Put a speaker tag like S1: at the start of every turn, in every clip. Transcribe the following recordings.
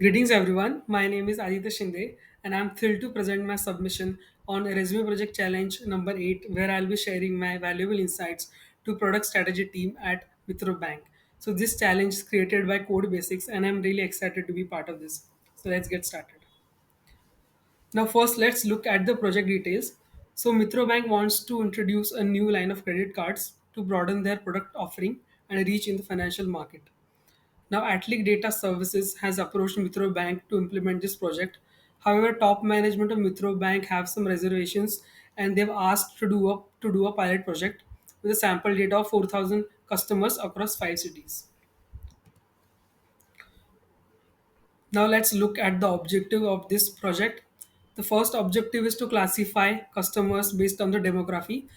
S1: Greetings everyone. My name is Aditya Shinde and I'm thrilled to present my submission on Resume Project Challenge number 8 where I'll be sharing my valuable insights to product strategy team at Mitron Bank. So this challenge is created by codebasics and I'm really excited to be part of this. So let's get started. Now first let's look at the project details. So Mitro Bank wants to introduce a new line of credit cards to broaden their product offering and reach in the financial market. Now, AtliQ Data Services has approached Mitro Bank to implement this project. However, top management of Mitro Bank have some reservations, and they've asked to do a pilot project with a sample data of 4,000 customers across 5 cities. Now, let's look at the objective of this project. The first objective is to classify customers based on the demography,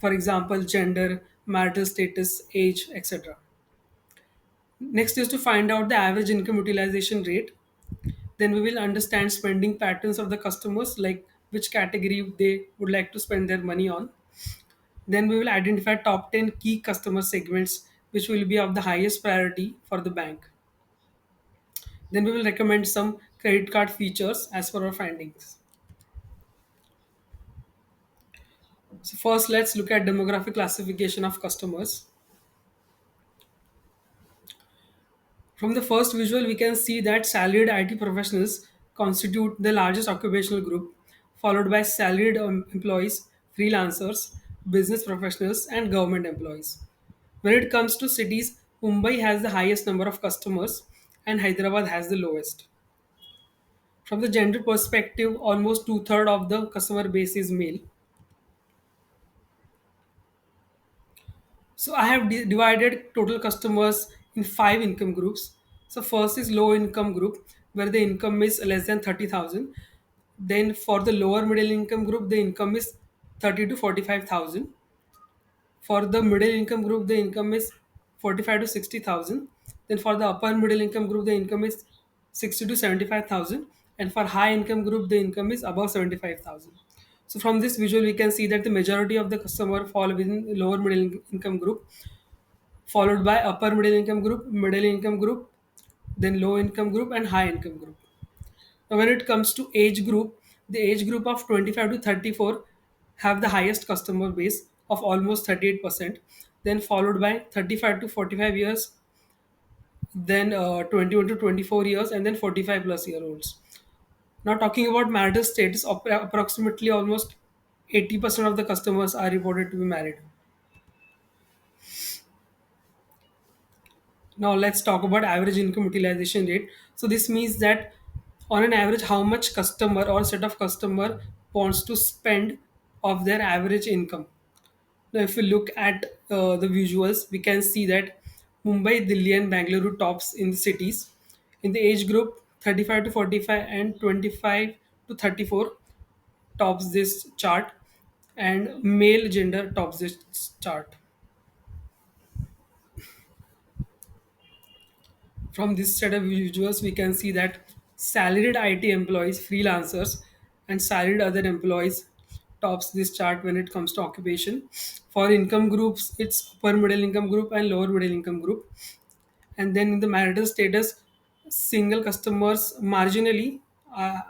S1: for example, gender, marital status, age, etc. Next is to find out the average income utilization rate. Then we will understand spending patterns of the customers, like which category they would like to spend their money on. Then we will identify top 10 key customer segments which will be of the highest priority for the bank. Then we will recommend some credit card features as per our findings. So first let's look at demographic classification of customers. From the first visual, we can see that salaried IT professionals constitute the largest occupational group, followed by salaried employees, freelancers, business professionals, and government employees. When it comes to cities, Mumbai has the highest number of customers, and Hyderabad has the lowest. From the gender perspective, almost two-thirds of the customer base is male. So I have divided total customers in five income groups. So first is low income group where the income is less than 30,000. Then for the lower middle income group the income is 30 to 45,000. For the middle income group the income is 45 to 60,000. Then for the upper middle income group the income is 60 to 75,000, and for high income group the income is above 75,000. So from this visual we can see that the majority of the customer fall within lower income group, followed by upper middle income group, then low income group, and high income group. Now, when it comes to age group, the age group of 25 to 34 have the highest customer base of almost 38%, then followed by 35 to 45 years, then 21 to 24 years, and then 45 plus year olds. Now, talking about marital status, approximately almost 80% of the customers are reported to be married. Now let's talk about average income utilization rate. So this means that on an average, how much customer or set of customer wants to spend of their average income. Now, if we look at the visuals, we can see that Mumbai, Delhi, and Bangalore tops in the cities. In the age group, 35 to 45 and 25 to 34 tops this chart, and male gender tops this chart. From this set of visuals, we can see that salaried IT employees, freelancers, and salaried other employees tops this chart when it comes to occupation. For income groups, it's upper middle income group and lower middle income group. And then in the marital status, single customers marginally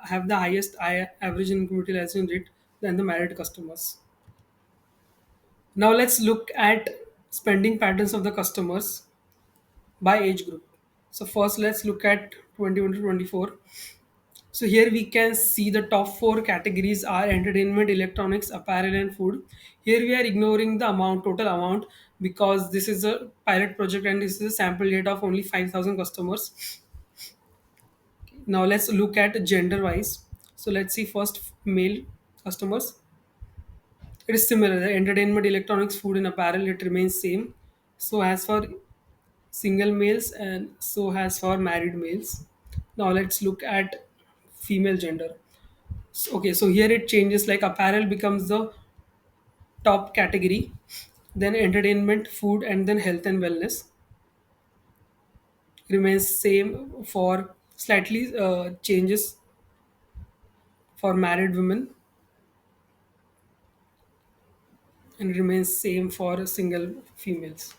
S1: have the highest average income utilization rate than the married customers. Now let's look at spending patterns of the customers by age group. So first let's look at 21 to 24. So here we can see the top four categories are entertainment, electronics, apparel, and food. Here we are ignoring the total amount, because this is a pilot project and this is a sample data of only 5,000 customers. Now let's look at gender wise. So let's see first male customers. It is similar. The entertainment, electronics, food, and apparel, it remains same. So as for single males, and so has for married males. Now let's look at female gender. Okay, so here it changes, like apparel becomes the top category, then entertainment, food, and then health and wellness remains same for slightly changes for married women, and remains same for single females.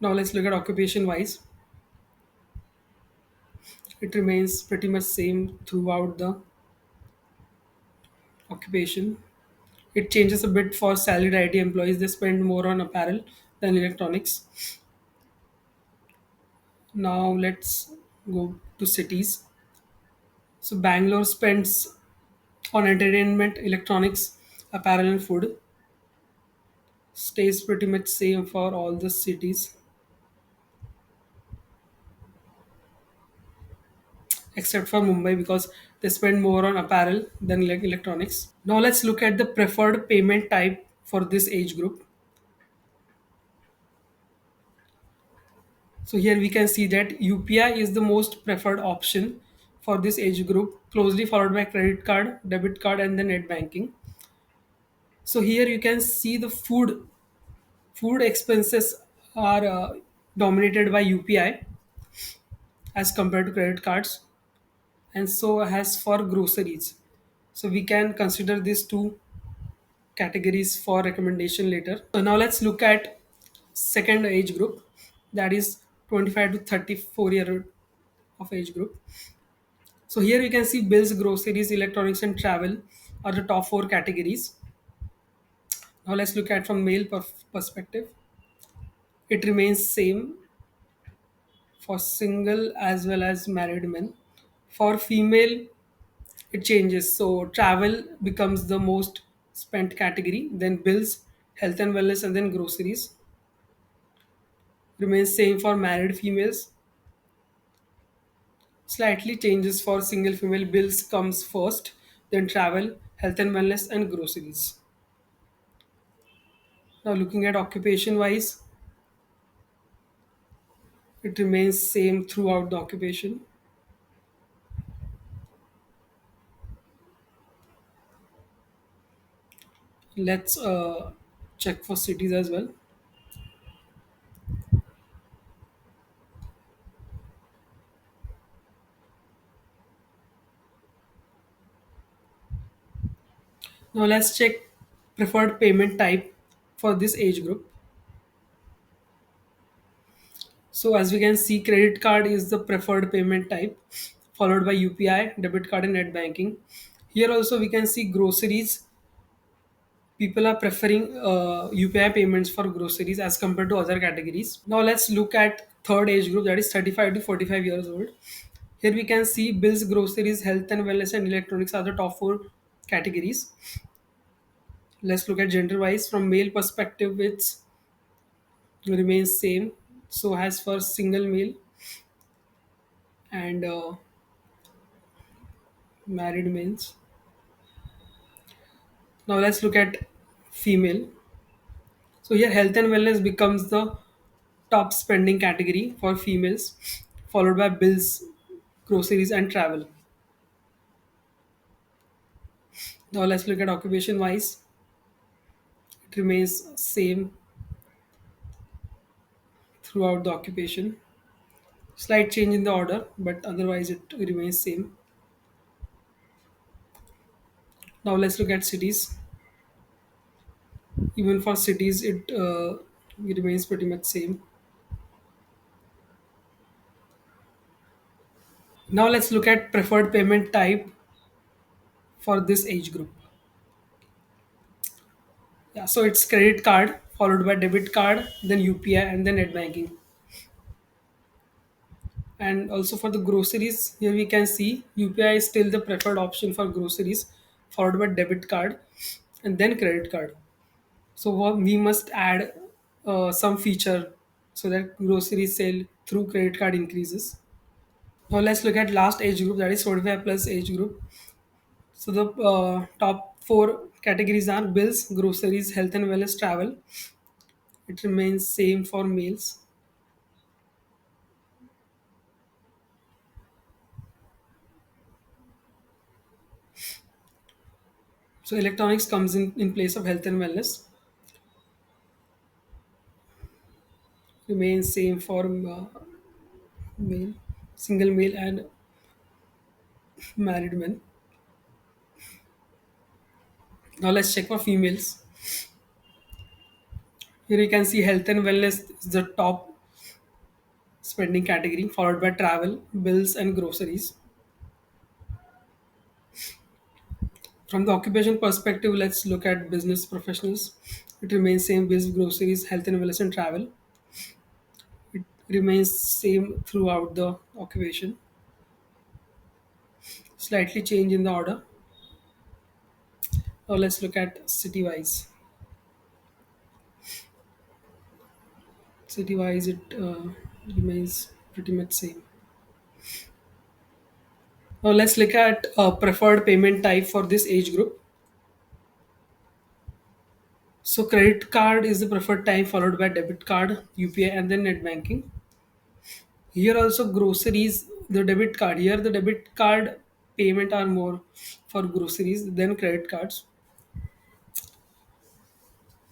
S1: Now let's look at occupation wise. It remains pretty much same throughout the occupation. It changes a bit for salaried IT employees. They spend more on apparel than electronics. Now let's go to cities. So Bangalore spends on entertainment, electronics, apparel, and food. Stays pretty much same for all the cities except for Mumbai because they spend more on apparel than electronics. Now let's look at the preferred payment type for this age group. So here we can see that UPI is the most preferred option for this age group, closely followed by credit card, debit card, and then net banking. So here you can see the food expenses are dominated by UPI as compared to credit cards, and so as for groceries. So we can consider these two categories for recommendation later. So now let's look at second age group, that is 25 to 34-year of age group. So here you can see bills, groceries, electronics, and travel are the top four categories. Now let's look at from male perspective. It remains same for single as well as married men. For female, it changes. So travel becomes the most spent category, then bills, health and wellness, and then groceries. Remains same for married females. Slightly changes for single female. Bills comes first, then travel, health and wellness, and groceries. Now looking at occupation wise, it remains same throughout the occupation. Let's check for cities as well. Now let's check preferred payment type for this age group. So as we can see, credit card is the preferred payment type, followed by UPI, debit card, and net banking. Here also we can see groceries. People are preferring UPI payments for groceries as compared to other categories. Now let's look at third age group, that is 35 to 45 years old. Here we can see bills, groceries, health and wellness, and electronics are the top four categories. Let's look at gender wise. From male perspective, it's remains same. So as for single male and married males. Now let's look at female. So here health and wellness becomes the top spending category for females, followed by bills, groceries, and travel. Now let's look at occupation wise. It remains same throughout the occupation. Slight change in the order, but otherwise it remains same. Now let's look at cities. Even for cities, it remains pretty much same. Now let's look at preferred payment type for this age group. Yeah, so it's credit card followed by debit card, then UPI, and then net banking. And also for the groceries, here we can see UPI is still the preferred option for groceries, followed by debit card, and then credit card. So we must add some feature so that grocery sale through credit card increases. Now let's look at last age group, that is 45 plus age group. So the top four categories are bills, groceries, health and wellness, travel. It remains same for males. So electronics comes in place of health and wellness. Remains same for male, single male and married men. Now let's check for females. Here you can see health and wellness is the top spending category, followed by travel, bills, and groceries. From the occupation perspective, let's look at business professionals. It remains same: bills, groceries, health and wellness, and travel. It remains same throughout the occupation. Slightly change in the order. Now let's look at city-wise. City-wise, it remains pretty much same. Now let's look at preferred payment type for this age group. So credit card is the preferred type, followed by debit card, UPI, and then net banking. Here also groceries, the debit card. Here the debit card payment are more for groceries than credit cards.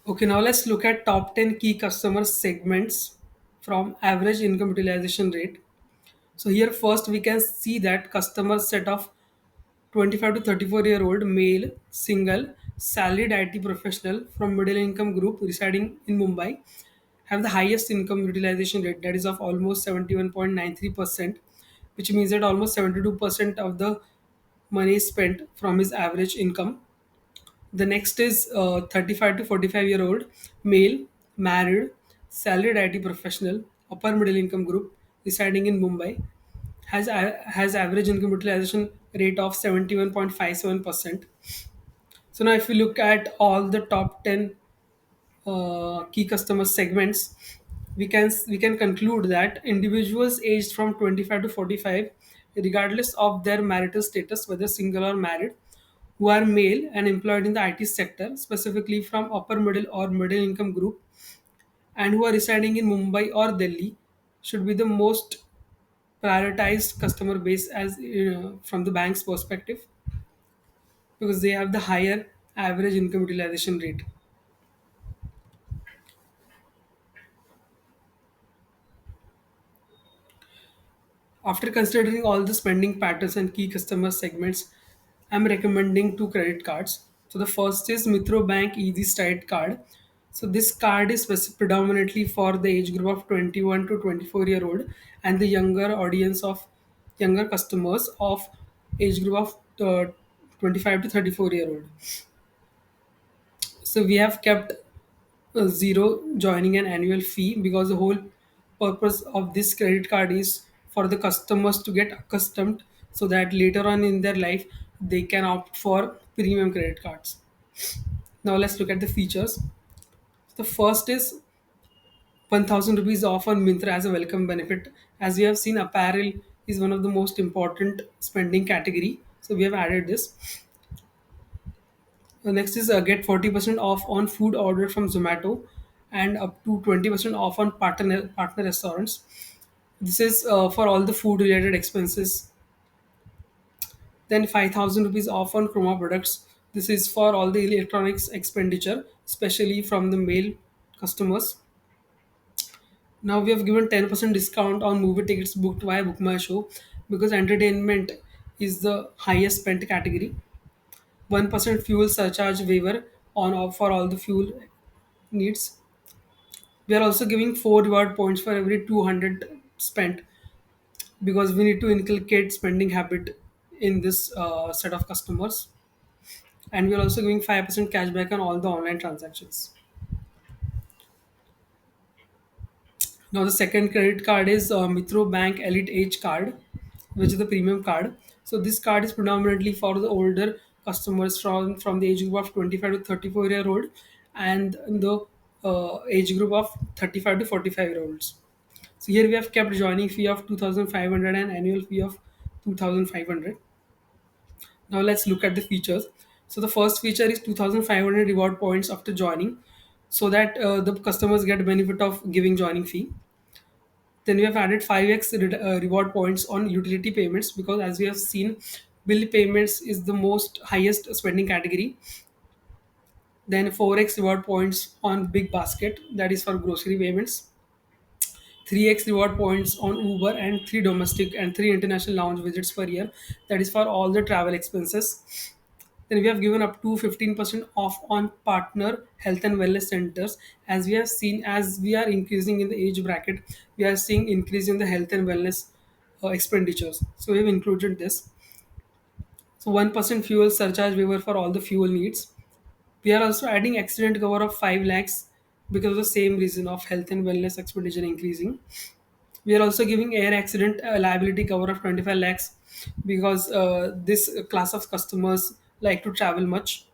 S1: Okay, now let's look at top 10 key customer segments from average income utilization rate. So here first we can see that customer set of 25 to 34-year-old male, single, salaried IT professional from middle income group residing in Mumbai have the highest income utilization rate, that is of almost 71.93%, which means that almost 72% of the money is spent from his average income. The next is 35 to 45-year-old male, married, salaried IT professional, upper middle income group residing in Mumbai has average income utilization rate of 71.57%. So now if you look at all the top 10 key customer segments, we can conclude that individuals aged from 25 to 45, regardless of their marital status, whether single or married, who are male and employed in the IT sector, specifically from upper middle or middle income group, and who are residing in Mumbai or Delhi, should be the most prioritized customer base as from the bank's perspective, because they have the higher average income utilization rate. After considering all the spending patterns and key customer segments, I'm recommending two credit cards. So the first is Mitro Bank Easy Stride card. So this card is predominantly for the age group of 21 to 24-year-old and the younger audience of younger customers of age group of 25 to 34-year-old. So we have kept zero joining an annual fee, because the whole purpose of this credit card is for the customers to get accustomed, so that later on in their life they can opt for premium credit cards. Now let's look at the features. The first is 1000 rupees off on Mintra as a welcome benefit. As we have seen, apparel is one of the most important spending category, so we have added this. The next is get 40% off on food ordered from Zomato and up to 20% off on partner restaurants. This is for all the food related expenses. Then 5000 rupees off on Chroma products. This is for all the electronics expenditure, especially from the male customers. Now we have given 10% discount on movie tickets booked via Book My Show, because entertainment is the highest spent category. 1% fuel surcharge waiver on for all the fuel needs. We are also giving 4 reward points for every 200 spent, because we need to inculcate spending habit in this set of customers. And we are also giving 5% cashback on all the online transactions. Now the second credit card is Mitro Bank Elite Age card, which is the premium card. So this card is predominantly for the older customers from the age group of 25 to 34-year-old and the age group of 35 to 45-year-olds. So here we have kept joining fee of 2500 and annual fee of 2500. Now let's look at the features. So the first feature is 2500 reward points after joining, so that the customers get benefit of giving joining fee. Then we have added 5x reward points on utility payments, because as we have seen, bill payments is the most highest spending category. Then 4x reward points on big basket, that is for grocery payments. 3x reward points on Uber, and 3 domestic and 3 international lounge visits per year, that is for all the travel expenses. Then we have given up to 15% off on partner health and wellness centers. As we have seen, as we are increasing in the age bracket, we are seeing increase in the health and wellness expenditures. So we have included this. So 1% fuel surcharge waiver for all the fuel needs. We are also adding accident cover of 5 lakhs because of the same reason of health and wellness expenditure increasing. We are also giving air accident liability cover of 25 lakhs because this class of customers like to travel much.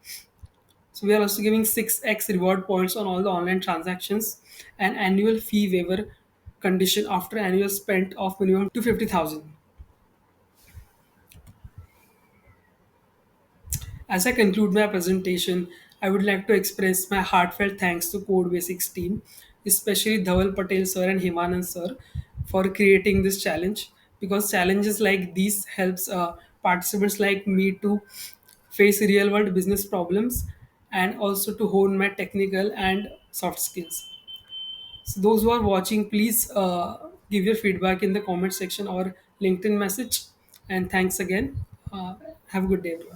S1: So we are also giving 6x reward points on all the online transactions and annual fee waiver condition after annual spent of minimum 250,000. As I conclude my presentation, I would like to express my heartfelt thanks to codebasics team, especially Dhaval Patel sir and Himanand sir, for creating this challenge. Because challenges like these helps participants like me to face real world business problems and also to hone my technical and soft skills. So those who are watching, please give your feedback in the comment section or LinkedIn message. And thanks again. Have a good day, everyone.